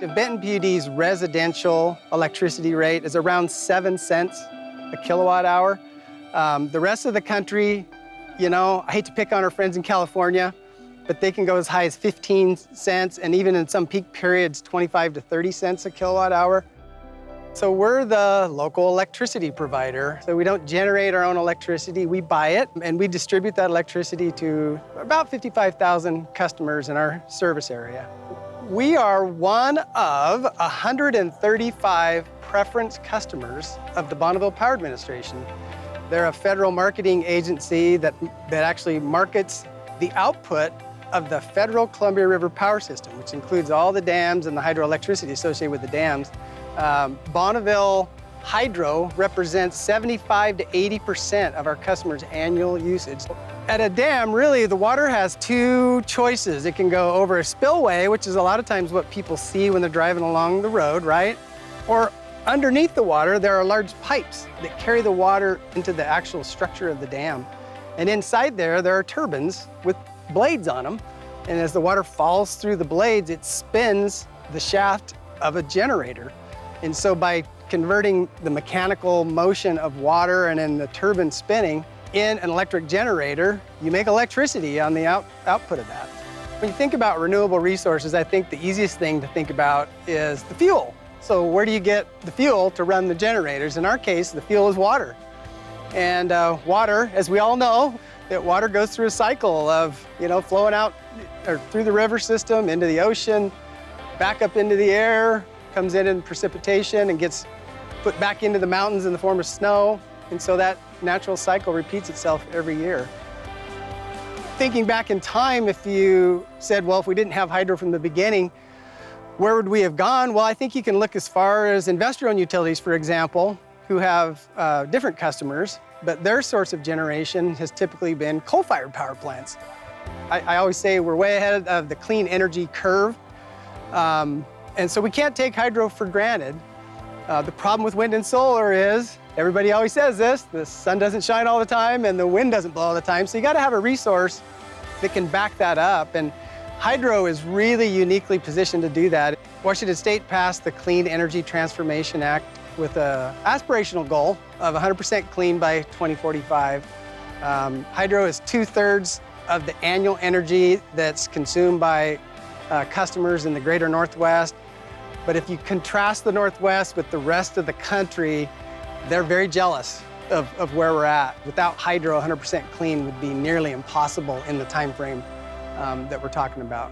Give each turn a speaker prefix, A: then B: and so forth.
A: The Benton PUD's residential electricity rate is around 7 cents a kilowatt hour. The rest of the country, you know, I hate to pick on our friends in California, but they can go as high as 15 cents and even in some peak periods, 25 to 30 cents a kilowatt hour. So we're the local electricity provider. So we don't generate our own electricity, we buy it, and we distribute that electricity to about 55,000 customers in our service area. We are one of 135 preference customers of the Bonneville Power Administration. They're a federal marketing agency that actually markets the output of the federal Columbia River power system, which includes all the dams and the hydroelectricity associated with the dams. Bonneville Hydro represents 75 to 80% of our customers' annual usage. At a dam, really, the water has two choices. It can go over a spillway, which is a lot of times what people see when they're driving along the road, right? Or underneath the water, there are large pipes that carry the water into the actual structure of the dam. And inside there are turbines with blades on them. And as the water falls through the blades, it spins the shaft of a generator. And so by converting the mechanical motion of water and then the turbine spinning in an electric generator, you make electricity on the output of that. When you think about renewable resources, I think the easiest thing to think about is the fuel. So where do you get the fuel to run the generators? In our case, the fuel is water. And water, as we all know, that water goes through a cycle of, you know, flowing out or through the river system into the ocean, back up into the air, comes in precipitation and gets put back into the mountains in the form of snow. And so that natural cycle repeats itself every year. Thinking back in time, if you said, well, if we didn't have hydro from the beginning, where would we have gone? Well, I think you can look as far as investor-owned utilities, for example, who have different customers, but their source of generation has typically been coal-fired power plants. I always say we're way ahead of the clean energy curve. And so we can't take hydro for granted. The problem with wind and solar is, everybody always says this, the sun doesn't shine all the time and the wind doesn't blow all the time, so you gotta have a resource that can back that up. And hydro is really uniquely positioned to do that. Washington State passed the Clean Energy Transformation Act with an aspirational goal of 100% clean by 2045. Hydro is 2/3 of the annual energy that's consumed by customers in the greater Northwest. But if you contrast the Northwest with the rest of the country, they're very jealous of where we're at. Without hydro, 100% clean would be nearly impossible in the time frame that we're talking about.